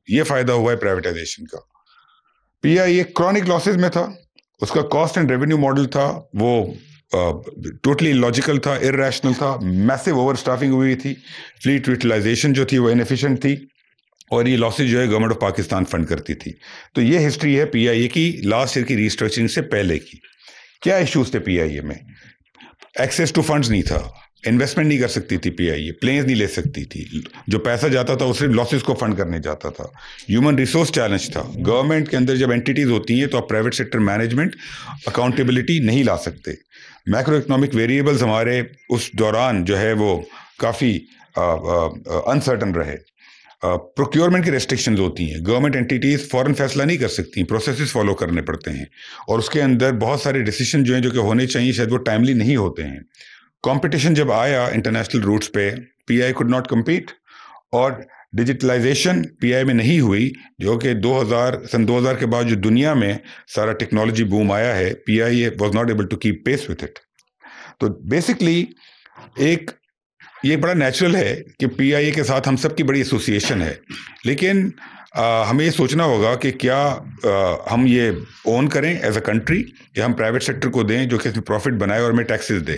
یہ فائدہ ہوا ہے پرائیویٹائزیشن کا. پی آئی اے کرونک لاسز میں تھا, اس کا کاسٹ اینڈ ریونیو ماڈل تھا وہ ٹوٹلی لاجیکل تھا, ارریشنل تھا, میسو اوور اسٹافنگ ہوئی تھی, فلیٹ یوٹیلائزیشن جو تھی وہ انیفیشینٹ تھی, اور یہ لاسز جو ہے گورنمنٹ آف پاکستان فنڈ کرتی تھی. تو یہ ہسٹری ہے پی آئی اے کی لاسٹ ایئر کی ریسٹرکچرنگ سے پہلے کی. کیا ایشوز تھے پی آئی اے میں؟ ایکسیس ٹو فنڈز نہیں تھا, انویسٹمنٹ نہیں کر سکتی تھی پی آئی اے, پلینز نہیں لے سکتی تھی, جو پیسہ جاتا تھا وہ صرف لاسز کو فنڈ کرنے جاتا تھا. ہیومن ریسورس چیلنج تھا, گورنمنٹ کے اندر جب اینٹیز ہوتی ہیں تو آپ پرائیویٹ سیکٹر مینجمنٹ اکاؤنٹیبلٹی نہیں لا سکتے. میکرو اکنامک ویریبلز ہمارے اس دوران جو ہے وہ کافی انسرٹن رہے. پروکیورمنٹ کی ریسٹرکشنز ہوتی ہیں, گورنمنٹ اینٹیز فوراً فیصلہ نہیں کر سکتی, پروسیسز فالو کرنے پڑتے ہیں, اور اس کے اندر بہت سارے ڈیسیشن جو ہیں جو کہ ہونے چاہیے شاید وہ ٹائملی نہیں ہوتے ہیں. کمپٹیشن جب آیا انٹرنیشنل روٹس پہ, پی آئی کوڈ ناٹ کمپیٹ, اور ڈیجیٹلائزیشن پی آئی میں نہیں ہوئی, جو کہ سن 2000 کے بعد جو دنیا میں سارا ٹیکنالوجی بوم آیا ہے, P I A was not able to keep pace with it. تو بیسکلی یہ بڑا نیچرل ہے کہ پی آئی اے کے ساتھ ہم سب کی بڑی ایسوسیشن ہے, لیکن ہمیں یہ سوچنا ہوگا کہ کیا ہم یہ اون کریں ایز اے کنٹری, یا ہم پرائیویٹ سیکٹر کو دیں جو کہ اس میں پروفٹ بنائے اور ہمیں ٹیکسز دے.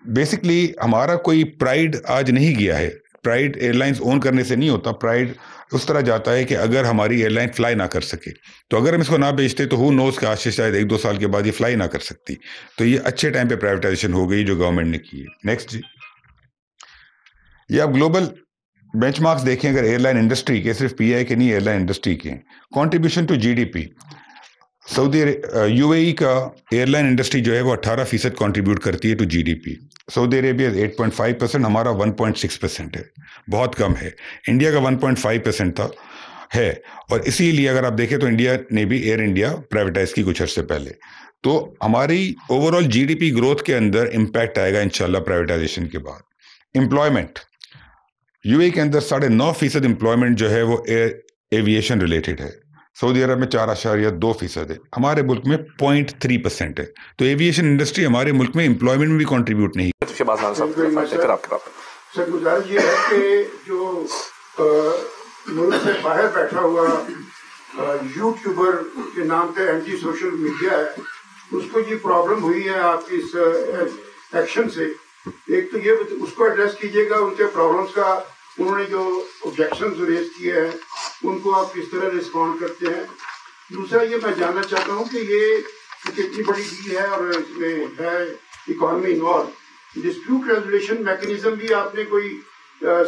بیسکلی ہمارا کوئی پرائیڈ آج نہیں گیا ہے, پرائیڈ ایئر لائنس اون کرنے سے نہیں ہوتا, پرائیڈ اس طرح جاتا ہے کہ اگر ہماری ایئر لائن فلائی نہ کر سکے تو اگر ہم اس کو نہ بیچتے تو ہو نوز کہ آج سے شاید 1-2 سال کے بعد یہ فلائی نہ کر سکتی. تو یہ اچھے ٹائم پہ پرائیویٹائزیشن ہو گئی جو گورنمنٹ نے کی ہے. نیکسٹ جی, یہ آپ گلوبل بینچ مارکس دیکھیں اگر ایئر لائن انڈسٹری کے, صرف پی آئی کے نہیں, ایئر لائن انڈسٹری کے contribution to G D P, U A E کا ایئر لائن انڈسٹری جو ہے وہ 18% کنٹریبیوٹ کرتی ہے ٹو جی ڈی پی. سعودی عربیہ 8.5%, ہمارا 1.6% ہے, بہت کم ہے. انڈیا کا 1.5% تھا ہے, اور اسی لیے اگر آپ دیکھیں تو انڈیا نے بھی ایئر انڈیا پرائیویٹائز کی کچھ عرصے پہلے. تو ہماری overall G D P growth کے اندر امپیکٹ آئے گا انشاءاللہ پرائیویٹائزیشن کے بعد. امپلائمنٹ, یو اے کے اندر 9.5% امپلائمنٹ جو ہے وہ ایویشن ریلیٹڈ ہے, سعودی عرب میں 4.2% ہے, ہمارے ملک میں 0.3% ہے. تو ایویشن انڈسٹری ہمارے ملک میں امپلائمنٹ میں بھی کنٹریبیوٹ نہیں. سر گزارش یہ ہے کہ جو ملک سے باہر بیٹھا ہوا یوٹیوبر کے نام پہ اینٹی سوشل میڈیا ہے, اس کو یہ پرابلم ہوئی ہے آپ کی اس ایکشن سے. ایک تو یہ اس کو ایڈریس کیجیے گا, ان کے پرابلمس کا, انہوں نے جو آبجیکشنز ریز کیے ہیں ان کو آپ کس طرح رسپونڈ کرتے ہیں. دوسرا یہ میں جاننا چاہتا ہوں کہ یہ کتنی بڑی ڈیل ہے اور اس میں ہے economy involve. Dispute resolution mechanism بھی آپ نے کوئی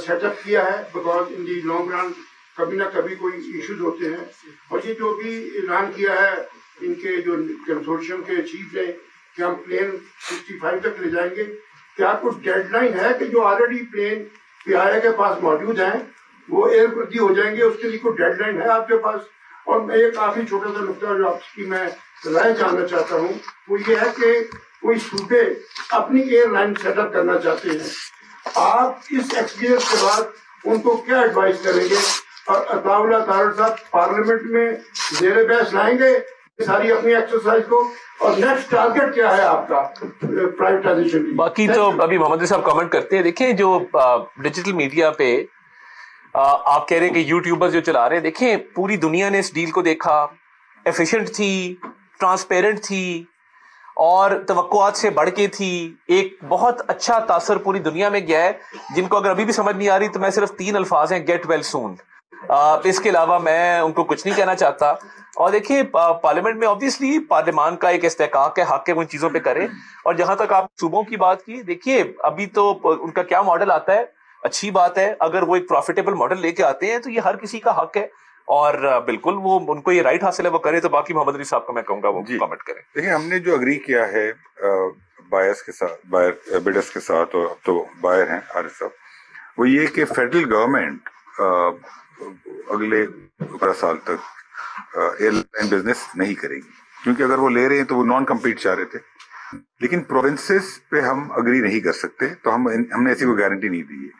سیٹ اپ کیا ہے, because in the long run کبھی نہ کبھی کوئی ایشوز ہوتے ہیں. اور یہ جو بھی اعلان کیا ہے ان کے جو کنسورشیم کے چیف نے کہ ہم پلین 65 تک لے جائیں گے, کیا کچھ ڈیڈ لائن ہے کہ جو آلریڈی پلین پی آئی اے کے پاس موجود ہیں وہ ایئر پردی ہو جائیں گے, اس کے لیے کوئی ڈیڈ لائن ہے آپ کے پاس؟ اور میں ایک کافی چھوٹا سا نقطہ جو آپ کی میں رائے جاننا چاہتا ہوں وہ یہ ہے کہ کوئی صوبے اپنی ایئر لائن سیٹ اپ کرنا چاہتے ہیں, آپ اس ایکسپیرئنس کے بعد ان کو کیا ایڈوائز کریں گے؟ اور عطاء اللہ طاہر صاحب پارلیمنٹ میں زیر بحث لائیں گے ساری اپنی ایکسرسائز کو, اور نیکسٹ ٹارگیٹ کیا ہے آپ کا پرائیویٹائزیشن؟ باقی تو ابھی محمد صاحب کامنٹ کرتے ہیں. دیکھیں جو ڈیجیٹل میڈیا پہ آپ کہہ رہے ہیں کہ یوٹیوبرز جو چلا رہے ہیں, دیکھیں پوری دنیا نے اس ڈیل کو دیکھا, ایفیشنٹ تھی, ٹرانسپیرنٹ تھی, اور توقعات سے بڑھ کے تھی. ایک بہت اچھا تاثر پوری دنیا میں گیا ہے, جن کو اگر ابھی بھی سمجھ نہیں آ رہی تو میں صرف 3 الفاظ ہیں, گیٹ ویل سون. اس کے علاوہ میں ان کو کچھ نہیں کہنا چاہتا. اور دیکھیے پارلیمنٹ میں آبویسلی پارلیمان کا ایک استحقاق ہے, حق ہے ان چیزوں پہ کرے. اور جہاں تک آپ صوبوں کی بات کی, دیکھیے ابھی تو ان کا کیا ماڈل آتا ہے, اچھی بات ہے. اگر وہ ایک پروفیٹیبل ماڈل لے کے آتے ہیں تو یہ ہر کسی کا حق ہے, اور بالکل وہ ان کو یہ رائٹ حاصل ہے وہ کرے. تو باقی محمد علی صاحب کو میں کہوں گا وہ کامنٹ کریں. دیکھیں ہم نے جو اگری کیا ہے بائرس کے ساتھ, بڈرس کے ساتھ, اور اب تو بائر ہیں عارف صاحب, وہ یہ کہ فیڈرل گورنمنٹ اگلے 15 سال تک ایئر لائن بزنس نہیں کرے گی, کیونکہ اگر وہ لے رہے ہیں تو وہ نان کمپیٹ چاہ رہے تھے, لیکن پروونسز پہ ہم اگری نہیں کر سکتے, تو ہم نے ایسی کوئی گارنٹی نہیں دی ہے.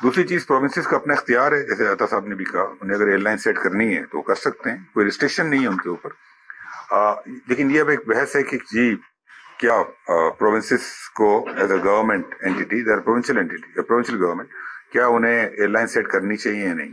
دوسری چیز, پروونسز کا اپنا اختیار ہے, جیسے عطا صاحب نے بھی کہا, انہیں اگر ایئر لائن سیٹ کرنی ہے تو وہ کر سکتے ہیں, کوئی ریسٹرکشن نہیں ہے ان کے اوپر. لیکن یہ اب ایک بحث ہے کہ جی کیا پروونسز کو as a government anti, provincial anti, provincial government, کیا انہیں ایئر لائن سیٹ کرنی چاہیے یا نہیں.